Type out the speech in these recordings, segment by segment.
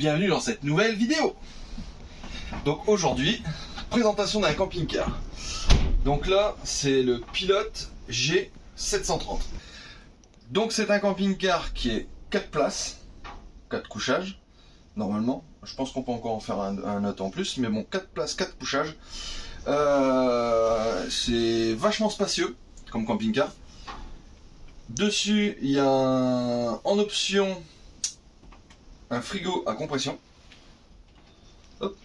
bienvenue dans cette nouvelle vidéo. Donc aujourd'hui, présentation d'un camping-car. Donc là, c'est le Pilote G730. Donc c'est un camping-car qui est 4 places, 4 couchages, normalement. Je pense qu'on peut encore en faire un autre en plus, mais bon, 4 places, 4 couchages. C'est vachement spacieux comme camping-car. Dessus, il y a en option un frigo à compression. Hop.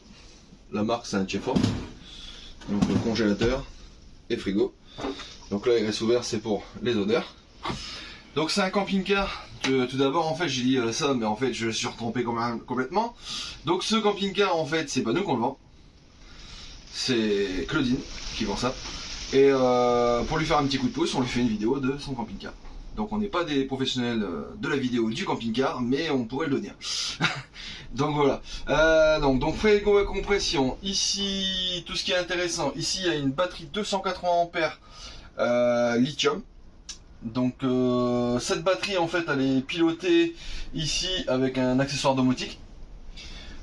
La marque, c'est un Tchefort. Donc le congélateur et frigo. Donc là, il reste ouvert, c'est pour les odeurs. Donc c'est un camping-car. Tout d'abord, en fait, j'ai dit ça, mais en fait, je suis retrompé complètement. Donc ce camping-car, en fait, c'est pas nous qu'on le vend. C'est Claudine qui vend ça. Et pour lui faire un petit coup de pouce, on lui fait une vidéo de son camping-car. Donc on n'est pas des professionnels de la vidéo du camping-car, mais on pourrait le devenir. Donc voilà. Donc frigo à compression. Ici, tout ce qui est intéressant, ici il y a une batterie 280 ampères lithium. Donc cette batterie en fait elle est pilotée ici avec un accessoire domotique.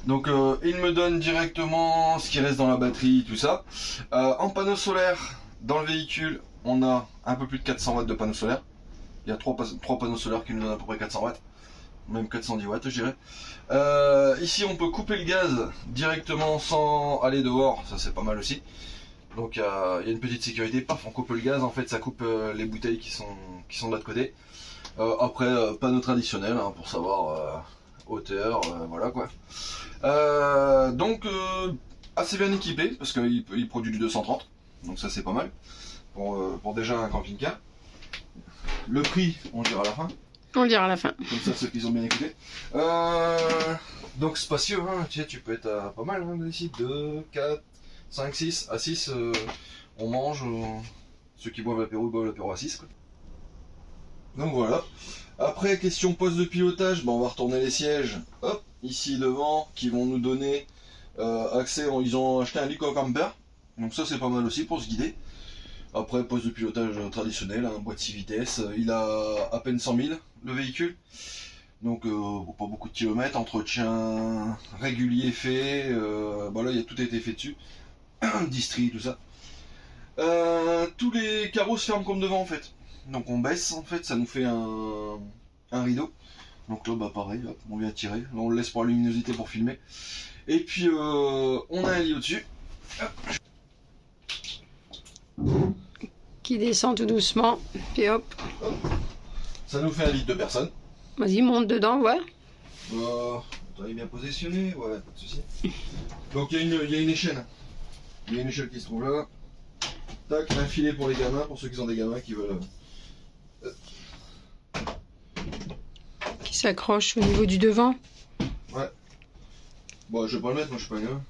Donc il me donne directement ce qui reste dans la batterie, tout ça. En panneau solaire, dans le véhicule, on a un peu plus de 400 watts de panneaux solaires. Il y a 3 panneaux solaires qui nous donnent à peu près 400 watts. Même 410 watts je dirais. Ici on peut couper le gaz directement sans aller dehors, ça c'est pas mal aussi. Donc il y a une petite sécurité, paf on coupe le gaz, en fait ça coupe les bouteilles qui sont de l'autre côté. Après panneau traditionnel hein, pour savoir hauteur, voilà quoi. Donc assez bien équipé parce qu'il produit du 230, donc ça c'est pas mal pour déjà un camping-car. Le prix on le dira à la fin. On le dira à la fin. Comme ça ceux qui ont bien écouté. Donc spacieux, hein, tu peux être à pas mal hein, ici, 2, 4, 5, 6, à 6 on mange, ceux qui boivent l'apéro à 6 quoi. Donc voilà. Après question poste de pilotage, on va retourner les sièges, hop, ici devant, qui vont nous donner accès, ils ont acheté un Lyco Camper, donc ça c'est pas mal aussi pour se guider. Après poste de pilotage traditionnel, un boîte 6 vitesses, il a à peine 100 000 le véhicule. Donc pas beaucoup de kilomètres, entretien régulier fait, là il y a tout été fait dessus, distri, tout ça. Tous les carreaux se ferment comme devant en fait. Donc on baisse en fait, ça nous fait un rideau. Donc là pareil, hop, on vient tirer, là on le laisse pour la luminosité pour filmer. Et puis on a un lit au-dessus. Qui descend tout doucement, puis hop. Ça nous fait un lit de 2 personnes. Vas-y, monte dedans, ouais. T'en es bien positionné, ouais, pas de soucis. Donc il y a une échelle. Il y a une échelle qui se trouve là. Tac, un filet pour les gamins, pour ceux qui ont des gamins qui veulent. Qui s'accroche au niveau du devant. Ouais. Bon, je vais pas le mettre, moi je suis pas gamin.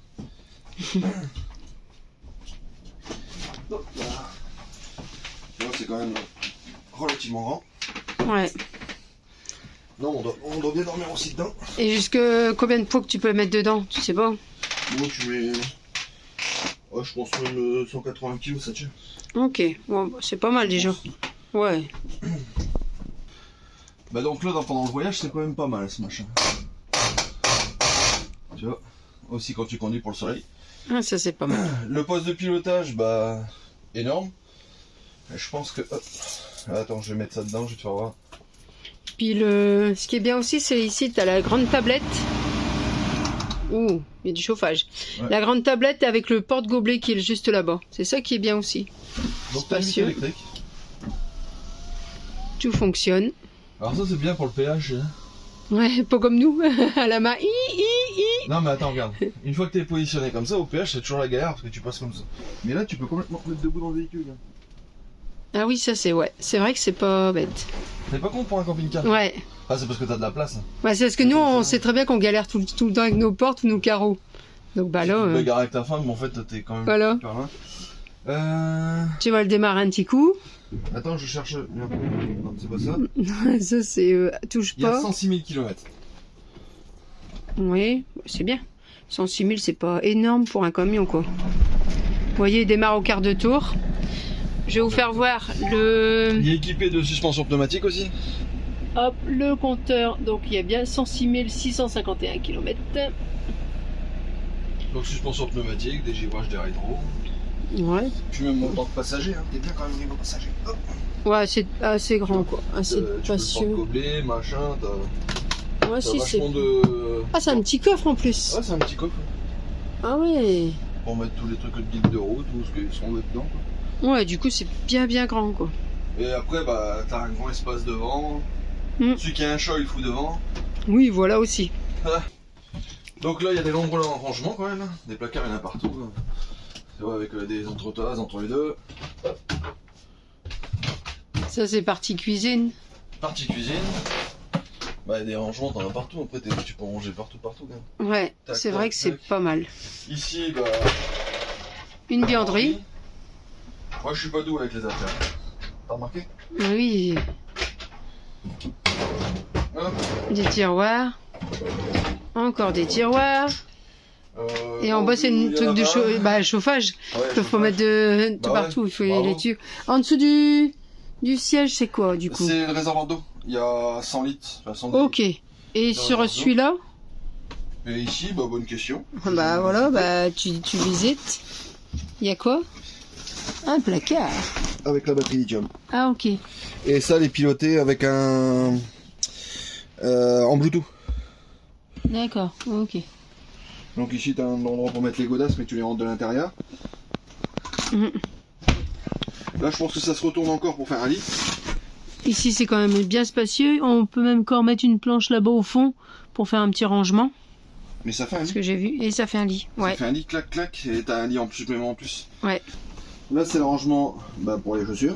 Donc là. Tu vois, c'est quand même relativement grand. Ouais. Non, on doit bien dormir aussi dedans. Et jusque combien de poids que tu peux mettre dedans, tu sais pas? Moi, tu mets. Ouais, je pense même 180 kg, ça tient. Ok, bon, c'est pas mal déjà. Ouais. Donc là, pendant le voyage, c'est quand même pas mal ce machin. Tu vois, aussi quand tu conduis pour le soleil. Ah, ça c'est pas mal. Le poste de pilotage, énorme. Je pense que. Hop. Attends, je vais mettre ça dedans, je vais te faire voir. Puis ce qui est bien aussi, c'est ici, tu as la grande tablette. Ouh, il y a du chauffage. Ouais. La grande tablette avec le porte-gobelet qui est juste là-bas. C'est ça qui est bien aussi. Donc spacieux. Électrique. Tout fonctionne. Alors ça c'est bien pour le péage. Hein. Ouais, pas comme nous, à la main. Non mais attends, regarde. Une fois que tu es positionné comme ça, au péage c'est toujours la galère parce que tu passes comme ça. Mais là tu peux complètement te mettre debout dans le véhicule. Hein. Ah oui, ça c'est ouais. C'est vrai que c'est pas bête. C'est pas con pour un camping-car. Ouais. Ah c'est parce que t'as de la place. Hein. Ouais, c'est parce que nous on sait très bien qu'on galère tout le temps avec nos portes ou nos carreaux. Donc là. Tu peux garer avec ta femme, mais en fait t'es quand même voilà. super loin. Tu vas le démarrer un petit coup. Attends, je cherche. Non, c'est pas ça. Ça c'est touche pas. Il y a 106 000 km. Oui, c'est bien. 106 000 c'est pas énorme pour un camion quoi. Vous voyez, il démarre au quart de tour. Je vais vous faire voir le... Il est équipé de suspension pneumatique aussi. Hop, le compteur, donc il y a bien 106 651 km. Donc suspension pneumatique, des givrages des rétro. Ouais. Puis même mon banc de passager, hein. T'es bien quand même au niveau passager. Hop. Ouais, c'est assez grand quoi, assez Tu peux spacieux. le gobelet, machin, Ouais, si c'est. vachement de... Ah, c'est un petit coffre en plus. Ouais, c'est un petit coffre. Ah ouais. Pour mettre tous les trucs de guide de route, tout ce qu'ils sont dedans. Quoi. Ouais, du coup c'est bien grand quoi. Et après, bah, t'as un grand espace devant. Celui qui a un chat, il fout devant. Oui, voilà aussi. Donc là, il y a des nombreux rangements quand même. Des placards, il y en a partout. C'est vrai, avec des entretoises entre les deux. Ça, c'est partie cuisine. Partie cuisine. Bah, il y a des rangements, t'en as partout. Après, tu peux ranger partout. Quand même. Ouais, Tac, c'est tac, vrai que c'est tac. pas mal. Ici, bah. Une vianderie. Moi, je suis pas doux avec les affaires. T'as remarqué? Oui. Hop. Des tiroirs. Encore des tiroirs. Et en bas, c'est un truc de chauffage. Ouais, Il faut mettre de Bah partout. ouais, Il faut bravo. les tuyaux. En dessous du siège, c'est quoi du coup? C'est le réservoir d'eau. Il y a 100 litres. Enfin, 110 Ok. Et sur celui-là? Et ici, bah, bonne question. Bah voilà, bah tu visites. Il y a quoi? Un placard. Avec la batterie lithium. Ah ok. Et ça, les piloter avec un. En Bluetooth. D'accord, ok. Donc ici, t'as un endroit pour mettre les godasses, mais tu les rentres de l'intérieur. Là, je pense que ça se retourne encore pour faire un lit. Ici, c'est quand même bien spacieux. On peut même encore mettre une planche là-bas au fond pour faire un petit rangement. Mais ça fait un lit. Ce que j'ai vu. Et ça fait un lit. Ouais. Ça fait un lit, clac, clac, et t'as un lit en plus, même en plus. Ouais. Là, c'est le rangement pour les chaussures.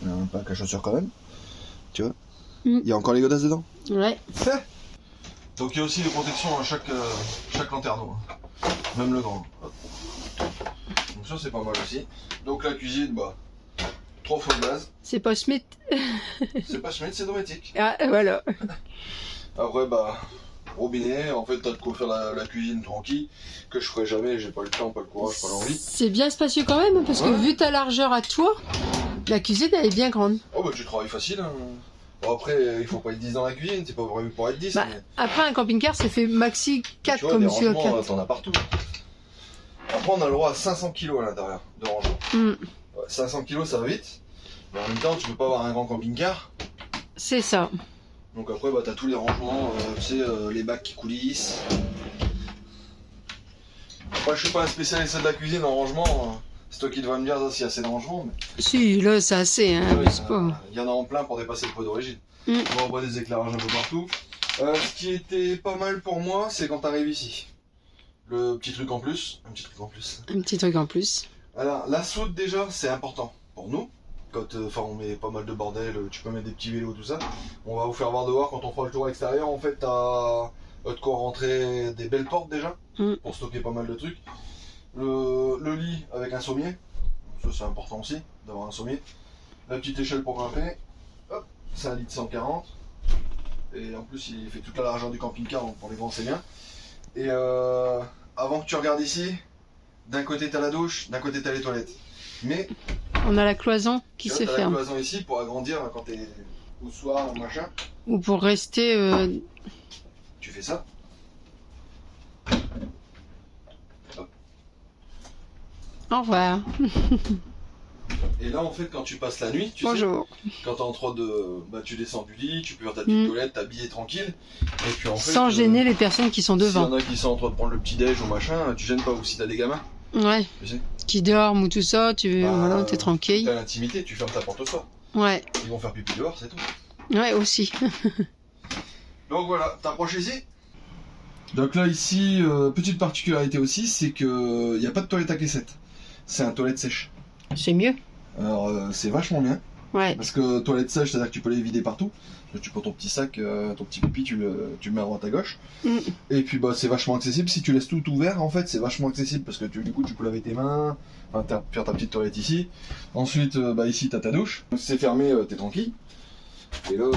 Il y a un pack à chaussures quand même. Tu vois. Il y a encore les godasses dedans. Ouais. Donc il y a aussi des protections à chaque lanterneau. Même le grand. Hop. Donc ça, c'est pas mal aussi. Donc la cuisine, bah, 3 fois de gaz. C'est pas Smith. C'est pas Schmidt, c'est Dométique. Ah, voilà. Après, bah, robinet, en fait, t'as de quoi faire la cuisine tranquille, que je ferai jamais, j'ai pas le temps, pas le courage, pas l'envie. C'est bien spacieux quand même, parce que vu ta largeur à toi, la cuisine, elle est bien grande. Oh, bah, tu travailles facile, hein. Bon, après, il faut pas être 10 dans la cuisine, c'est pas prévu pour être 10. Bah, mais... Après, un camping-car, c'est fait maxi 4 tu vois, comme des celui-là. rangements, 4. t'en as partout. Après, on a le droit à 500 kg à l'intérieur de rangement. Ouais, 500 kg, ça va vite. Mais en même temps, tu peux pas avoir un grand camping-car. C'est ça. Donc après, bah, t'as tous les rangements, tu sais, les bacs qui coulissent. Moi, je suis pas un spécialiste de la cuisine en rangement. C'est toi qui devrais me dire s'il y a assez de rangement. Mais... Si, là, c'est assez, hein. Il y en a en plein pour dépasser le pot d'origine. On voit des éclairages un peu partout. Ce qui était pas mal pour moi, c'est quand t'arrives ici. Le petit truc en plus. Un petit truc en plus. Un petit truc en plus. Alors, la soute, déjà, c'est important pour nous. Quand on met pas mal de bordel, tu peux mettre des petits vélos, tout ça. On va vous faire voir dehors quand on fera le tour extérieur. En fait, t'as de quoi rentrer des belles portes déjà, pour stocker pas mal de trucs. Le lit avec un sommier. Ça, c'est important aussi, d'avoir un sommier. La petite échelle pour grimper. Hop, c'est un lit de 140. Et en plus, il fait toute la largeur du camping-car, donc pour les grands, c'est bien. Et avant que tu regardes ici, d'un côté t'as la douche, d'un côté t'as les toilettes. Mais on a la cloison qui se ferme. La cloison ici pour agrandir quand t'es au soir ou machin. Ou pour rester. Tu fais ça. Hop. Au revoir. Et là en fait quand tu passes la nuit, tu Bonjour. sais, quand t'es en train de. Bah tu descends du lit, tu peux faire ta petite toilette, t'habiller tranquille. Et puis en fait. Sans gêner les personnes qui sont devant. S'il y en a qui sont en train de prendre le petit déj ou machin, tu gênes pas. Ou si t'as des gamins. Ouais. Tu sais. Qui dorment ou tout ça, voilà, t'es tranquille. T'as l'intimité, tu fermes ta porte au soir. Ouais. Ils vont faire pipi dehors, c'est tout. Ouais, aussi. Donc voilà, t'approches ici. Donc là ici, petite particularité aussi, c'est que y a pas de toilette à caissette. C'est un toilette sèche. C'est mieux. Alors c'est vachement bien. Ouais. Parce que toilette sèche, c'est-à-dire que tu peux les vider partout. Tu prends ton petit sac, ton petit pipi, tu le mets à droite à gauche. Et puis bah c'est vachement accessible. Si tu laisses tout ouvert, en fait, c'est vachement accessible parce que du coup tu peux laver tes mains, faire ta petite toilette ici. Ensuite, bah ici t'as ta douche. Si c'est fermé, t'es tranquille. Et là,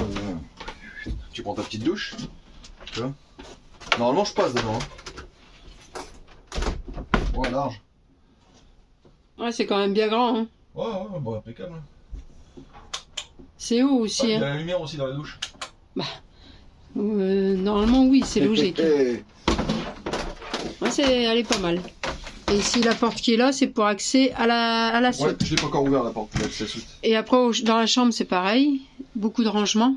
tu prends ta petite douche. Tu vois. Normalement, je passe dedans. Ouais, large. Ouais, c'est quand même bien grand. Hein. Ouais, bon, impeccable. C'est où aussi Il y a hein. la lumière aussi dans la douche. Normalement, oui, c'est logique. Ouais, elle est pas mal. Et ici, la porte qui est là, c'est pour accès à la soute. Ouais, je l'ai pas encore ouvert la porte pour l'accès à la soute. Et après, dans la chambre, c'est pareil. Beaucoup de rangements.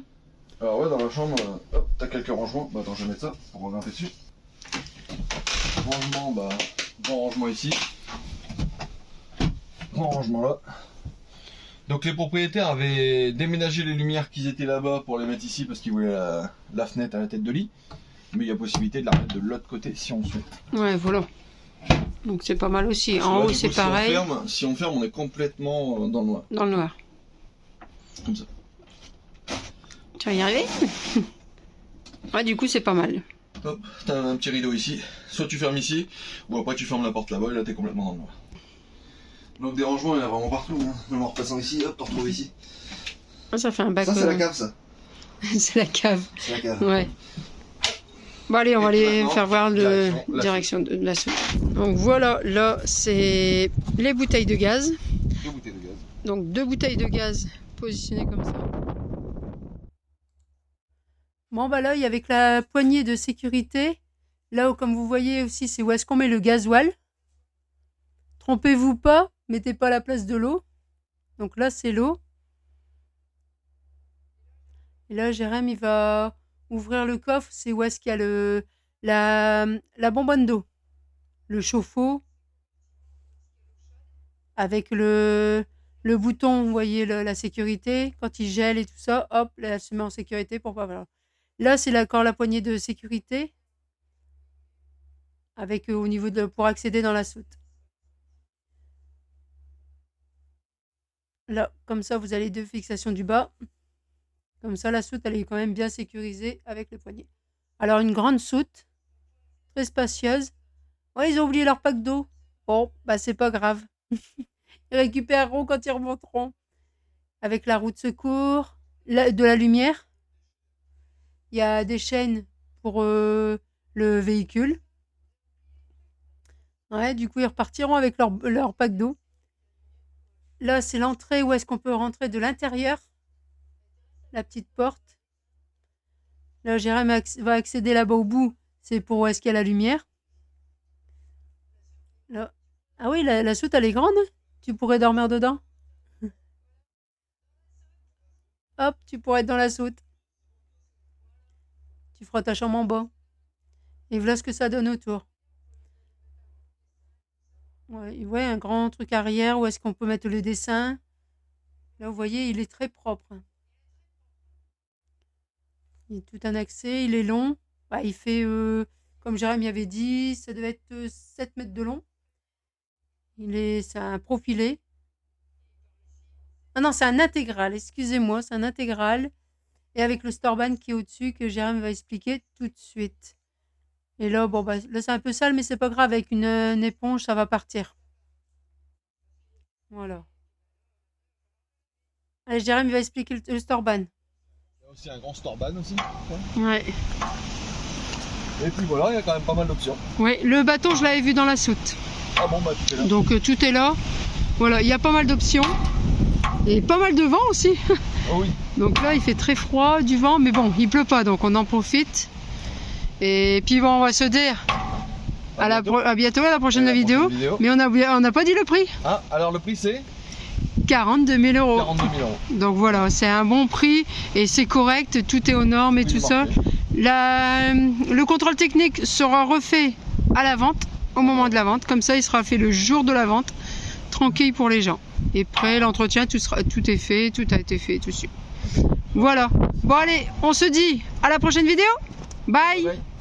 Alors ouais, dans la chambre, hop, t'as quelques rangements. Bah attends, je vais mettre ça pour grimper dessus. Rangement, bah, grand rangement ici. Grand rangement là. Donc les propriétaires avaient déménagé les lumières qui étaient là-bas pour les mettre ici parce qu'ils voulaient la fenêtre à la tête de lit. Mais il y a possibilité de la mettre de l'autre côté si on souhaite. Ouais, voilà. Donc c'est pas mal aussi. En haut, c'est pareil. Si on ferme, on est complètement dans le noir. Dans le noir. Comme ça. Tu vas y arriver? Ouais, du coup, c'est pas mal. Hop, t'as un petit rideau ici. Soit tu fermes ici, ou après tu fermes la porte là-bas et là t'es complètement dans le noir. Donc des rangements, il y en a vraiment partout. Hein. Même en repassant ici, hop, t'en retrouves ici. Ah, ça fait un bac. Ça, c'est la cave, ça. C'est la cave. C'est la cave. Ouais. Bon, allez, on va aller faire voir la direction de la soute. Donc voilà, là, c'est les bouteilles de gaz. 2 bouteilles de gaz. Donc 2 bouteilles de gaz positionnées comme ça. Bon, bah là, avec la poignée de sécurité, là où, comme vous voyez aussi, c'est où est-ce qu'on met le gasoil. Trompez-vous pas, mettez pas à la place de l'eau. Donc là, c'est l'eau. Et là, Jérém, il va ouvrir le coffre. C'est où est-ce qu'il y a la bonbonne d'eau. Le chauffe-eau. Avec le bouton, vous voyez, la sécurité. Quand il gèle et tout ça, hop, là, elle se met en sécurité pour pas... Voilà. Là, c'est encore la poignée de sécurité. Avec au niveau pour accéder dans la soute. Là, comme ça, vous avez 2 fixations du bas. Comme ça, la soute, elle est quand même bien sécurisée avec les poignées. Alors, une grande soute, très spacieuse. Ouais, ils ont oublié leur pack d'eau. Bon, bah, c'est pas grave. Ils récupéreront quand ils remonteront. Avec la roue de secours, de la lumière. Il y a des chaînes pour le véhicule. Ouais, du coup, ils repartiront avec leur pack d'eau. Là, c'est l'entrée où est-ce qu'on peut rentrer de l'intérieur. La petite porte. Là, Jérém va accéder là-bas au bout. C'est pour où est-ce qu'il y a la lumière. Là. Ah oui, la soute, elle est grande. Tu pourrais dormir dedans. Hop, tu pourrais être dans la soute. Tu feras ta chambre en bas. Et voilà ce que ça donne autour. Ouais, un grand truc arrière où est-ce qu'on peut mettre le dessin. Là, vous voyez, il est très propre. Il est tout un accès, il est long. Bah, il fait, comme Jérém y avait dit, ça devait être 7 mètres de long. C'est un profilé. Ah non, c'est un intégral, excusez-moi, c'est un intégral. Et avec le Storban qui est au-dessus, que Jérém va expliquer tout de suite. Et là, bon, bah, là, c'est un peu sale, mais c'est pas grave. Avec une éponge, ça va partir. Voilà. Allez, Jérém va expliquer le Storban. Il y a aussi un grand Storban aussi. Ouais. Et puis voilà, il y a quand même pas mal d'options. Oui, le bateau, je l'avais vu dans la soute. Ah bon, bah tout est là. Donc tout est là. Voilà, il y a pas mal d'options. Et pas mal de vent aussi. Oh oui. Donc là, il fait très froid, du vent, mais bon, il pleut pas, donc on en profite. Et puis bon, on va se dire à bientôt à la prochaine vidéo. Mais on n'a pas dit le prix. Ah, alors le prix c'est 42 000 €. 42 000 €. Donc voilà, c'est un bon prix et c'est correct, tout est aux normes et tout ça. Le contrôle technique sera refait à la vente, au moment de la vente. Comme ça, il sera fait le jour de la vente, tranquille pour les gens. Et après, l'entretien, tout est fait, tout a été fait, tout de suite. Voilà. Bon allez, on se dit à la prochaine vidéo. Bye. Bye.